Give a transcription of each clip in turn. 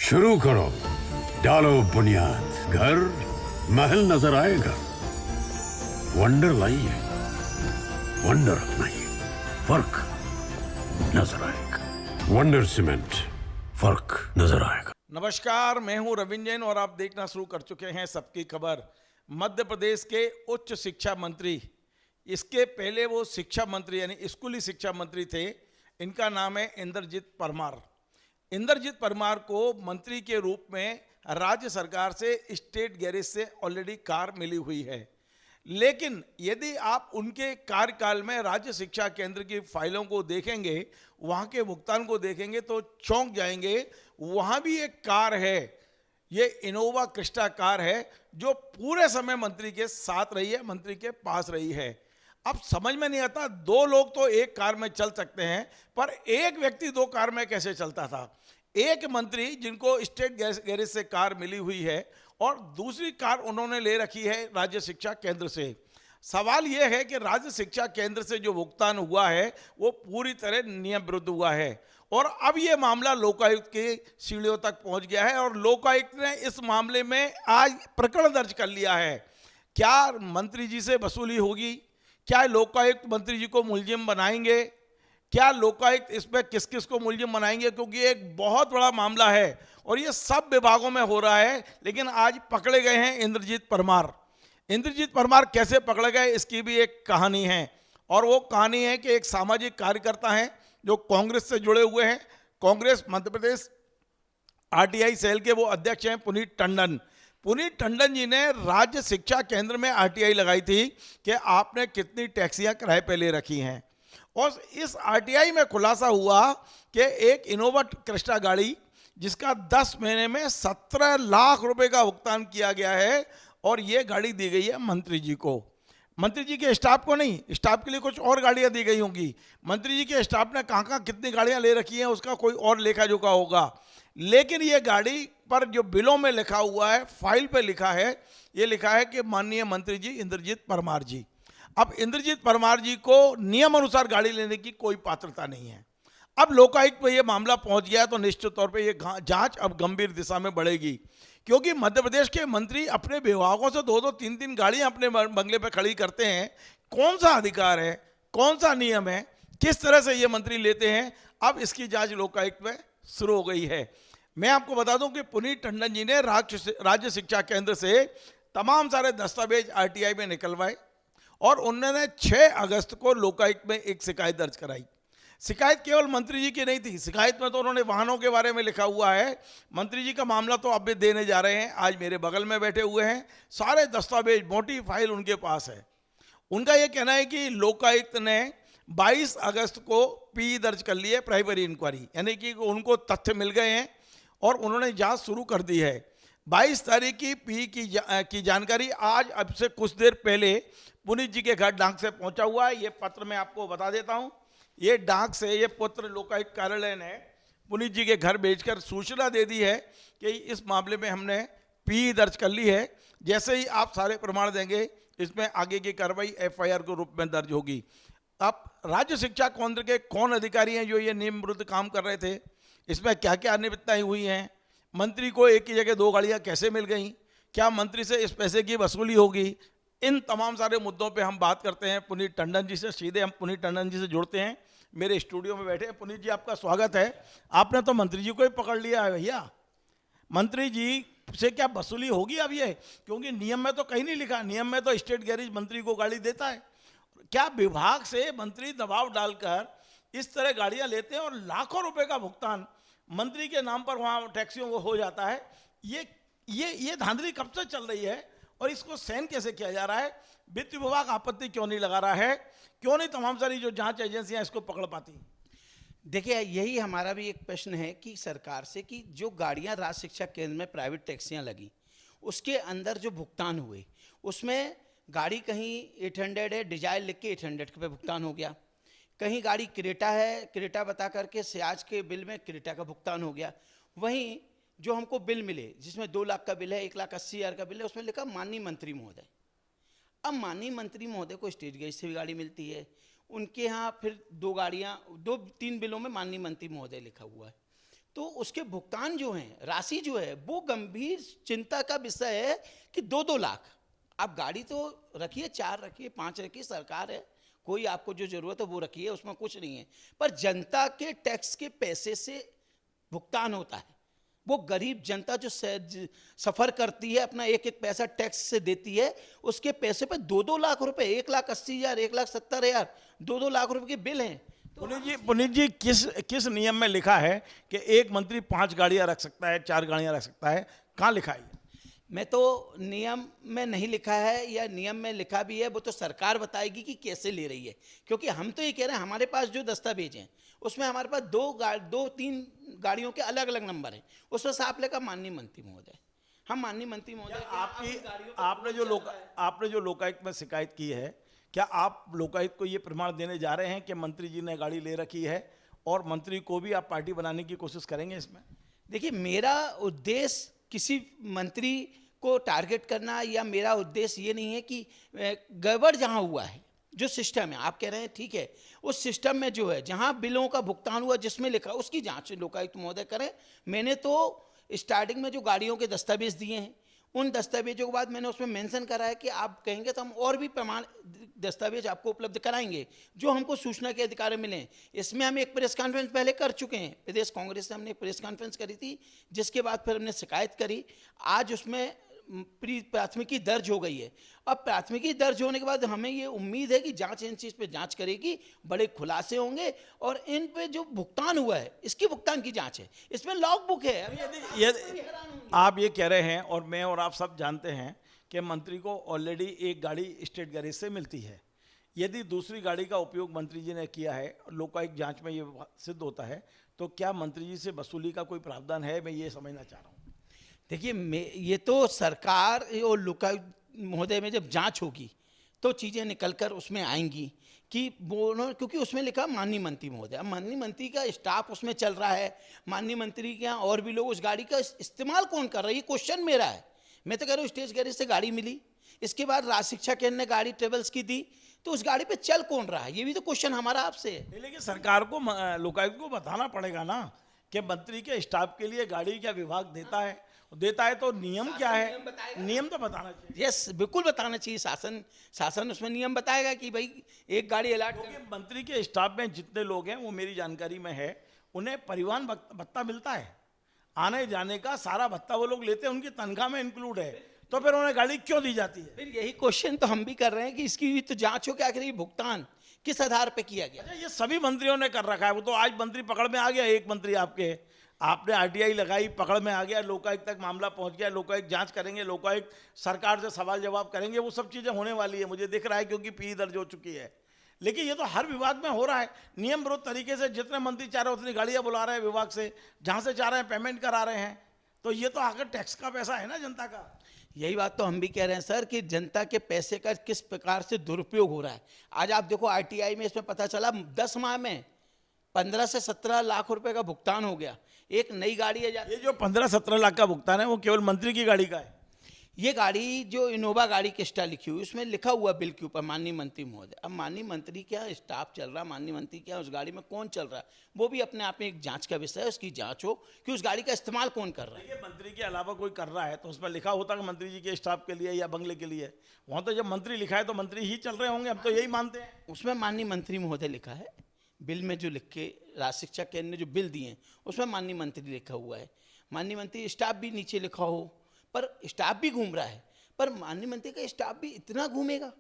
शुरू करो, डालो बुनियाद, घर महल नजर आएगा। वंडर लाइए, वंडर अपनाइए, फर्क नजर आएगा। वंडर सीमेंट, फर्क नजर आएगा। नमस्कार, मैं हूं रविंद्र जैन और आप देखना शुरू कर चुके हैं सबकी खबर। मध्य प्रदेश के उच्च शिक्षा मंत्री, इसके पहले वो शिक्षा मंत्री यानी स्कूली शिक्षा मंत्री थे, इनका नाम है इंद्रजीत परमार। इंद्रजीत परमार को मंत्री के रूप में राज्य सरकार से स्टेट गैरेज से ऑलरेडी कार मिली हुई है, लेकिन यदि आप उनके कार्यकाल में राज्य शिक्षा केंद्र की फाइलों को देखेंगे, वहाँ के भुगतान को देखेंगे तो चौंक जाएंगे। वहाँ भी एक कार है, ये इनोवा क्रिस्टा कार है जो पूरे समय मंत्री के साथ रही है, मंत्री के पास रही है। अब समझ में नहीं आता, दो लोग तो एक कार में चल सकते हैं, पर एक व्यक्ति दो कार में कैसे चलता था। एक मंत्री जिनको स्टेट गैरेज से कार मिली हुई है और दूसरी कार उन्होंने ले रखी है राज्य शिक्षा केंद्र से। सवाल यह है कि राज्य शिक्षा केंद्र से जो भुगतान हुआ है वो पूरी तरह नियम विरुद्ध हुआ है और अब ये मामला लोकायुक्त की सीढ़ियों तक पहुंच गया है और लोकायुक्त ने इस मामले में आज प्रकरण दर्ज कर लिया है। क्या मंत्री जी से वसूली होगी? क्या लोकायुक्त मंत्री जी को मुलजिम बनाएंगे? क्या लोकायुक्त इसमें किस किस को मुलजिम बनाएंगे? क्योंकि एक बहुत बड़ा मामला है और ये सब विभागों में हो रहा है। लेकिन आज पकड़े गए हैं इंद्रजीत परमार। इंद्रजीत परमार कैसे पकड़े गए, इसकी भी एक कहानी है और वो कहानी है कि एक सामाजिक कार्यकर्ता हैं जो कांग्रेस से जुड़े हुए हैं। कांग्रेस मध्य प्रदेश आरटीआई सेल के वो अध्यक्ष हैं पुनीत टंडन। पुनीत टंडन जी ने राज्य शिक्षा केंद्र में आरटीआई लगाई थी कि आपने कितनी टैक्सियां किराए पे ले रखी हैं और इस आरटीआई में खुलासा हुआ कि एक इनोवा क्रिस्टा गाड़ी जिसका 10 महीने में 17 लाख रुपए का भुगतान किया गया है और ये गाड़ी दी गई है मंत्री जी को। मंत्री जी के स्टाफ को नहीं, स्टाफ के लिए कुछ और गाड़ियां दी गई होंगी। मंत्री जी के स्टाफ ने कहाँ कहाँ कितनी गाड़ियां ले रखी हैं उसका कोई और लेखा जोखा होगा, लेकिन ये गाड़ी पर जो बिलों में लिखा हुआ है, फाइल पे लिखा है, ये लिखा है कि माननीय मंत्री जी इंद्रजीत परमार जी। अब इंद्रजीत परमार जी को नियम अनुसार गाड़ी लेने की कोई पात्रता नहीं है। अब लोकायुक्त पे ये मामला पहुंच गया तो निश्चित तौर पे ये जांच अब गंभीर दिशा में बढ़ेगी, क्योंकि मध्य प्रदेश के मंत्री अपने विभागों से दो दो तीन तीन गाड़ियां अपने बंगले पे खड़ी करते हैं। कौन सा अधिकार है, कौन सा नियम है, किस तरह से ये मंत्री लेते हैं, अब इसकी जांच लोकायुक्त में शुरू हो गई है। मैं आपको बता दूं कि पुनीत टंडन जी ने राज्य शिक्षा केंद्र से तमाम सारे दस्तावेज आरटीआई में निकलवाए और उन्होंने 6 अगस्त को लोकायुक्त में एक शिकायत दर्ज कराई। शिकायत केवल मंत्री जी की नहीं थी, शिकायत में तो उन्होंने वाहनों के बारे में लिखा हुआ है। मंत्री जी का मामला तो अब भी देने जा रहे हैं, आज मेरे बगल में बैठे हुए हैं, सारे दस्तावेज मोटी फाइल उनके पास है। उनका यह कहना है कि लोकायुक्त ने 22 अगस्त को पी दर्ज कर ली है, प्राइमरी इंक्वायरी, यानी कि उनको तथ्य मिल गए हैं और उन्होंने जांच शुरू कर दी है। 22 तारीख की पी की जानकारी आज अब से कुछ देर पहले पुनीत जी के घर डाक से पहुंचा हुआ है। ये पत्र मैं आपको बता देता हूं, ये डाक से ये पत्र लोकायुक्त कार्यालय ने पुनीत जी के घर भेजकर सूचना दे दी है कि इस मामले में हमने पी दर्ज कर ली है। जैसे ही आप सारे प्रमाण देंगे इसमें आगे की कार्रवाई एफआईआर के रूप में दर्ज होगी। अब राज्य शिक्षा केंद्र के कौन अधिकारी हैं जो ये नियम विरुद्ध काम कर रहे थे, इसमें क्या क्या अनियमितताएं हुई हैं, मंत्री को एक ही जगह 2 गाड़ियां कैसे मिल गई, क्या मंत्री से इस पैसे की वसूली होगी, इन तमाम सारे मुद्दों पे हम बात करते हैं पुनीत टंडन जी से। सीधे हम पुनीत टंडन जी से जुड़ते हैं, मेरे स्टूडियो में बैठे हैं। पुनीत जी, आपका स्वागत है। आपने तो मंत्री जी को ही पकड़ लिया है भैया, मंत्री जी से क्या वसूली होगी अब ये? क्योंकि नियम में तो कहीं नहीं लिखा, नियम में तो स्टेट गैरेज मंत्री को गाड़ी देता है। क्या विभाग से मंत्री दबाव डालकर इस तरह गाड़ियां लेते हैं और लाखों रुपए का भुगतान मंत्री के नाम पर वहां टैक्सियों को हो जाता है? ये धांधली कब से चल रही है और इसको सहन कैसे किया जा रहा है? वित्त विभाग आपत्ति क्यों नहीं लगा रहा है? क्यों नहीं तमाम सारी जो जांच एजेंसियां इसको पकड़ पाती? देखिए, यही हमारा भी एक प्रश्न है कि सरकार से कि जो गाड़ियां राज्य शिक्षा केंद्र में प्राइवेट टैक्सियां लगी, उसके अंदर जो भुगतान हुए उसमें गाड़ी कहीं 800 है, डिजायर लिख के 800 पे भुगतान हो गया, कहीं गाड़ी क्रेटा है, क्रेटा बता करके सियाज के बिल में क्रेटा का भुगतान हो गया। वहीं जो हमको बिल मिले जिसमें 2 लाख का बिल है, 1,80,000 का बिल है, उसमें लिखा माननीय मंत्री महोदय। अब माननीय मंत्री महोदय को स्टेट गैरेज से भी गाड़ी मिलती है, उनके यहाँ फिर 2 गाड़ियाँ 2-3 बिलों में माननीय मंत्री महोदय लिखा हुआ है। तो उसके भुगतान जो हैं, राशि जो है, वो गंभीर चिंता का विषय है कि 2-2 लाख। आप गाड़ी तो रखिए, 4 रखिए, 5 रखिए, सरकार है, कोई आपको जो जरूरत है वो रखिए, उसमें कुछ नहीं है, पर जनता के टैक्स के पैसे से भुगतान होता है। वो गरीब जनता जो सफर करती है, अपना एक एक पैसा टैक्स से देती है, उसके पैसे पे 2-2 लाख रुपए, 1,80,000, 1,70,000, 2-2 लाख रुपए के बिल हैं। पुनीत जी किस नियम में लिखा है कि एक मंत्री 5 गाड़ियां रख सकता है, 4 गाड़ियां रख सकता है? कहाँ लिखा है? मैं तो नियम में नहीं लिखा है, या नियम में लिखा भी है वो तो सरकार बताएगी कि कैसे ले रही है, क्योंकि हम तो ये कह रहे हैं हमारे पास जो दस्तावेज हैं उसमें हमारे पास 2-3 गाड़ियों के अलग अलग नंबर हैं, उसमें साफ लिखा माननीय मंत्री महोदय। हम माननीय मंत्री महोदय आपने जो लोकायुक्त में शिकायत की है, क्या आप लोकायुक्त को ये प्रमाण देने जा रहे हैं कि मंत्री जी ने गाड़ी ले रखी है और मंत्री को भी आप पार्टी बनाने की कोशिश करेंगे इसमें? देखिए, मेरा उद्देश्य किसी मंत्री को टारगेट करना, या मेरा उद्देश्य ये नहीं है कि गड़बड़ जहां हुआ है, जो सिस्टम है, आप कह रहे हैं ठीक है, उस सिस्टम में जो है, जहां बिलों का भुगतान हुआ जिसमें लिखा, उसकी जांच लोकायुक्त महोदय करें। मैंने तो स्टार्टिंग में जो गाड़ियों के दस्तावेज दिए हैं, उन दस्तावेजों के बाद मैंने उसमें मेंशन करा है कि आप कहेंगे तो हम और भी प्रमाण दस्तावेज आपको उपलब्ध कराएंगे जो हमको सूचना के अधिकार मिले। इसमें हम एक प्रेस कॉन्फ्रेंस पहले कर चुके हैं, प्रदेश कांग्रेस से हमने एक प्रेस कॉन्फ्रेंस करी थी, जिसके बाद फिर हमने शिकायत करी। आज उसमें प्राथमिकी दर्ज हो गई है। अब प्राथमिकी दर्ज होने के बाद हमें ये उम्मीद है कि जांच इन चीज़ पे जांच करेगी, बड़े खुलासे होंगे, और इन पे जो भुगतान हुआ है इसकी भुगतान की जांच है, इसमें लॉग बुक है। यदि आप ये कह रहे हैं, और मैं और आप सब जानते हैं कि मंत्री को ऑलरेडी एक गाड़ी स्टेट गैरेज से मिलती है, यदि दूसरी गाड़ी का उपयोग मंत्री जी ने किया है, लोकायुक्त जांच में ये सिद्ध होता है, तो क्या मंत्री जी से वसूली का कोई प्रावधान है? मैं ये समझना चाह रहा हूँ। देखिए, ये तो सरकार और लोकायुक्त महोदय में जब जांच होगी तो चीज़ें निकल कर उसमें आएंगी कि वो, क्योंकि उसमें लिखा माननीय मंत्री महोदय। अब माननीय मंत्री का स्टाफ उसमें चल रहा है, माननीय मंत्री के यहाँ और भी लोग, उस गाड़ी का इस्तेमाल कौन कर रहा है, ये क्वेश्चन मेरा है। मैं तो कह रहा हूँ स्टेज गैरेज से गाड़ी मिली, इसके बाद राज शिक्षा केंद्र ने गाड़ी ट्रेवल्स की दी, तो उस गाड़ी पे चल कौन रहा है, ये भी तो क्वेश्चन हमारा आपसे है। लेकिन सरकार को, लोकायुक्त को बताना पड़ेगा ना कि मंत्री के स्टाफ के लिए गाड़ी क्या विभाग देता है तो नियम क्या है, नियम तो बताना चाहिए। यस, बिल्कुल बताना चाहिए। शासन उसमें नियम बताएगा कि भाई एक गाड़ी अलॉट। मंत्री के स्टाफ में जितने लोग हैं, वो मेरी जानकारी में है, उन्हें परिवहन भत्ता मिलता है, आने जाने का सारा भत्ता वो लोग लेते हैं, उनकी तनख्वाह में इंक्लूड है, तो फिर उन्हें गाड़ी क्यों दी जाती है? फिर यही क्वेश्चन तो हम भी कर रहे हैं कि इसकी भी तो जांच हो कि आखिर ये भुगतान किस आधार पे किया गया। ये सभी मंत्रियों ने कर रखा है, वो तो आज मंत्री पकड़ में आ गया, एक मंत्री आपने आरटीआई लगाई, पकड़ में आ गया, लोकायुक्त तक मामला पहुंच गया, लोकायुक्त जांच करेंगे, लोकायुक्त सरकार से सवाल जवाब करेंगे, वो सब चीजें होने वाली है, मुझे दिख रहा है, क्योंकि पी दर्ज हो चुकी है। लेकिन ये तो हर विभाग में हो रहा है, नियम विरोध तरीके से जितने मंत्री चाह रहे हैं उतनी गाड़ियां बुला रहे हैं विभाग से, जहां से चाह रहे हैं पेमेंट करा रहे हैं, तो ये तो आखिर टैक्स का पैसा है ना, जनता का। यही बात तो हम भी कह रहे हैं सर कि जनता के पैसे का किस प्रकार से दुरुपयोग हो रहा है। आज आप देखो आरटीआई में इसमें पता चला 10 माह में 15 से 17 लाख रुपए का भुगतान हो गया। एक नई गाड़ी है, ये जो 15-17 लाख का भुगतान है वो केवल मंत्री की गाड़ी का है। ये गाड़ी जो इनोवा गाड़ी किस्टा लिखी हुई, उसमें लिखा हुआ बिल के ऊपर माननीय मंत्री महोदय। अब माननीय मंत्री क्या स्टाफ चल रहा, माननीय मंत्री क्या उस गाड़ी में कौन चल रहा है, वो भी अपने आप में एक जांच का विषय है, उसकी जांच हो कि उस गाड़ी का इस्तेमाल कौन कर रहा है। मंत्री के अलावा कोई कर रहा है तो उसमें लिखा होता कि मंत्री जी के स्टाफ के लिए या बंगले के लिए, वहाँ तो जब मंत्री लिखा है तो मंत्री ही चल रहे होंगे, हम तो यही मानते हैं। उसमें माननीय मंत्री महोदय लिखा है, बिल में जो लिख के राज शिक्षा केंद्र ने जो बिल दिए हैं उसमें माननीय मंत्री लिखा हुआ है। माननीय मंत्री स्टाफ भी नीचे लिखा हो, पर स्टाफ भी घूम रहा है, पर माननीय मंत्री का स्टाफ भी इतना घूमेगा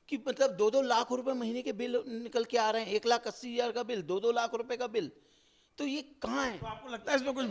कि मतलब 2-2 लाख रुपए महीने के बिल निकल के आ रहे हैं, 1,80,000 का बिल, 2-2 लाख रुपए का बिल, तो ये कहाँ है? तो आपको लगता है इसमें कुछ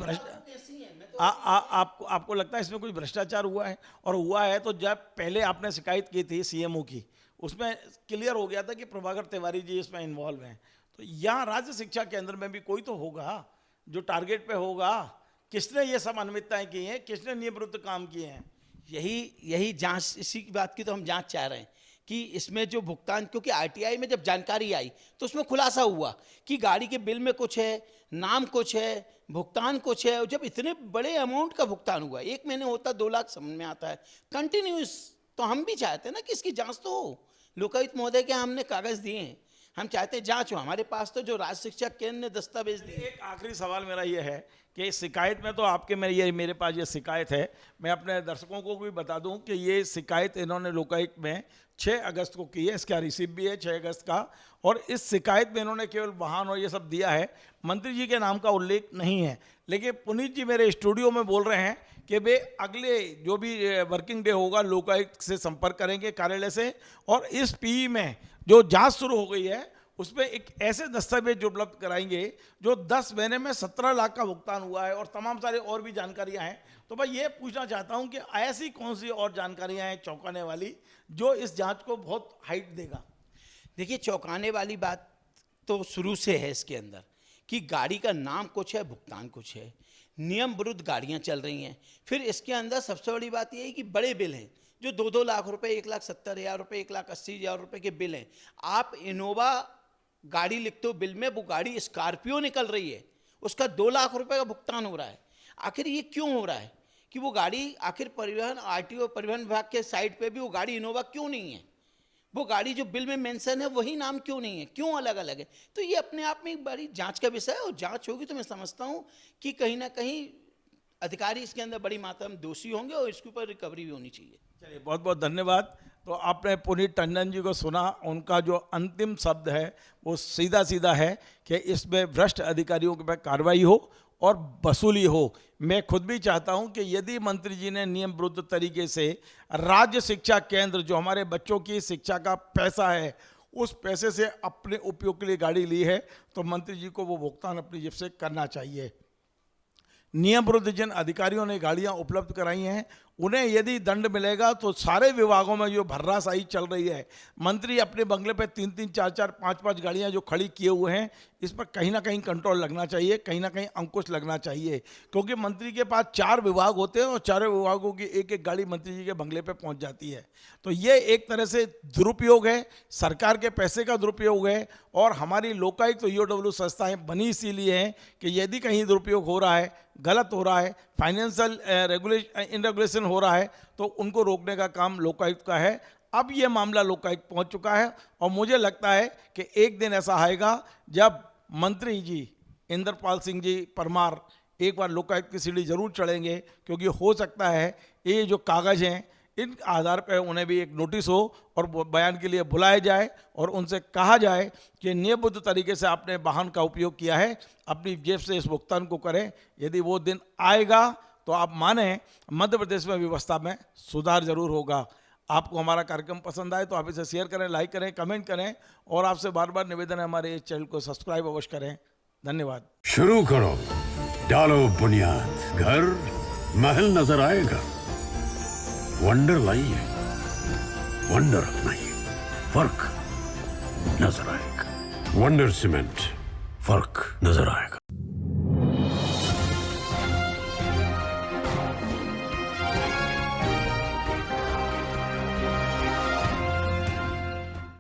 आपको लगता है इसमें कुछ भ्रष्टाचार हुआ है? और हुआ है तो जब पहले आपने शिकायत की थी सीएमओ की, उसमें क्लियर हो गया था कि प्रभाकर तिवारी जी इसमें इन्वॉल्व हैं, तो यहाँ राज्य शिक्षा केंद्र में भी कोई तो होगा जो टारगेट पे होगा। किसने ये सब अनियमितताएं की हैं, किसने नियम विरुद्ध काम किए हैं? यही जांच, इसी की बात की तो हम जांच चाह रहे हैं कि इसमें जो भुगतान, क्योंकि आरटीआई में जब जानकारी आई तो उसमें खुलासा हुआ कि गाड़ी के बिल में कुछ है, नाम कुछ है, भुगतान कुछ है। जब इतने बड़े अमाउंट का भुगतान हुआ, 1 महीने होता 2 लाख, समझ में आता है कंटिन्यूस, तो हम भी चाहते हैं ना कि इसकी जांच तो हो। लोकायुक्त महोदय के हमने कागज दिए हैं, हम चाहते हैं जांच हो। हमारे पास तो जो राज शिक्षा केंद्र ने दस्तावेज दिए। एक आखिरी सवाल मेरा ये है कि शिकायत में तो आपके मेरे पास ये शिकायत है। मैं अपने दर्शकों को भी बता दूं कि ये शिकायत इन्होंने लोकायुक्त में 6 अगस्त को की है। इसका रिसीप भी है 6 अगस्त का, और इस शिकायत में इन्होंने केवल वाहन और ये सब दिया है, मंत्री जी के नाम का उल्लेख नहीं है। लेकिन पुनीत जी मेरे स्टूडियो में बोल रहे हैं कि वे अगले जो भी वर्किंग डे होगा लोकायुक्त से संपर्क करेंगे कार्यालय से, और इस पीई में जो जांच शुरू हो गई है उसमें एक ऐसे दस्तावेज उपलब्ध कराएंगे जो 10 महीने में 17 लाख का भुगतान हुआ है, और तमाम सारे और भी जानकारियां हैं। तो मैं ये पूछना चाहता हूं कि ऐसी कौन सी और जानकारियां हैं चौंकाने वाली जो इस जांच को बहुत हाइट देगा? देखिए, चौंकाने वाली बात तो शुरू से है इसके अंदर कि गाड़ी का नाम कुछ है, भुगतान कुछ है, नियम विरुद्ध गाड़ियां चल रही हैं। फिर इसके अंदर सबसे बड़ी बात यह है कि बड़े बिल हैं जो 2-2 लाख रुपए, 1,70,000 रुपए, 1,80,000 रुपए के बिल हैं। आप इनोवा गाड़ी लिखते हो बिल में, वो गाड़ी स्कॉर्पियो निकल रही है, उसका 2 लाख रुपए का भुगतान हो रहा है। आखिर ये क्यों हो रहा है कि वो गाड़ी, आखिर परिवहन आरटीओ परिवहन विभाग के साइट पे भी वो गाड़ी इनोवा क्यों नहीं है? वो गाड़ी जो बिल में मेंशन है वही नाम क्यों नहीं है? क्यों अलग अलग है? तो ये अपने आप में एक बड़ी जांच का विषय है, और जांच होगी तो मैं समझता हूँ कि कहीं ना कहीं अधिकारी इसके अंदर बड़ी मात्रा में दोषी होंगे और इसके ऊपर रिकवरी भी होनी चाहिए। चलिए, बहुत बहुत धन्यवाद। तो आपने पुनीत टंडन जी को सुना, उनका जो अंतिम शब्द है वो सीधा सीधा है कि इसमें भ्रष्ट अधिकारियों के पे कार्रवाई हो और वसूली हो। मैं खुद भी चाहता हूं कि यदि मंत्री जी ने नियम विरुद्ध तरीके से राज्य शिक्षा केंद्र जो हमारे बच्चों की शिक्षा का पैसा है उस पैसे से अपने उपयोग के लिए गाड़ी ली है, तो मंत्री जी को वो भुगतान अपनी जेब से करना चाहिए। नियम विरुद्ध जिन अधिकारियों ने गाड़ियां उपलब्ध कराई हैं उन्हें यदि दंड मिलेगा तो सारे विभागों में जो भर्राशाही चल रही है, मंत्री अपने बंगले पे 3-3, 4-4, 5-5 गाड़ियां जो खड़ी किए हुए हैं, इस पर कहीं ना कहीं कंट्रोल लगना चाहिए, कहीं ना कहीं अंकुश लगना चाहिए। क्योंकि मंत्री के पास 4 विभाग होते हैं और चारों विभागों की एक एक गाड़ी मंत्री जी के बंगले पे पहुंच जाती है। तो ये एक तरह से दुरुपयोग है, सरकार के पैसे का दुरुपयोग है। और हमारी लोकायुक्त तो ईओडब्ल्यू संस्थाएं बनी इसीलिए हैं कि यदि कहीं दुरुपयोग हो रहा है, गलत हो रहा है, फाइनेंशियल इनरेगुलेशन हो रहा है, तो उनको रोकने का काम लोकायुक्त का है। अब ये मामला लोकायुक्त पहुंच चुका है और मुझे लगता है कि एक दिन ऐसा आएगा जब मंत्री जी इंद्रपाल सिंह जी परमार एक बार लोकायुक्त की सीढ़ी जरूर चढ़ेंगे, क्योंकि हो सकता है ये जो कागज़ हैं इन आधार पर उन्हें भी एक नोटिस हो और बयान के लिए बुलाया जाए और उनसे कहा जाए कि नियमबद्ध तरीके से आपने वाहन का उपयोग किया है, अपनी जेब से इस भुगतान को करें। यदि वो दिन आएगा तो आप माने मध्य प्रदेश में व्यवस्था में सुधार जरूर होगा। आपको हमारा कार्यक्रम पसंद आए तो आप इसे शेयर करें, लाइक करें, कमेंट करें, और आपसे बार बार निवेदन है हमारे इस चैनल को सब्सक्राइब अवश्य करें। धन्यवाद। शुरू करो, डालो बुनियाद, घर महल नजर आएगा। वंडर लाइए, वंडर अपनाइए, फर्क नजर आएगा। वंडर सीमेंट, फर्क नजर आएगा।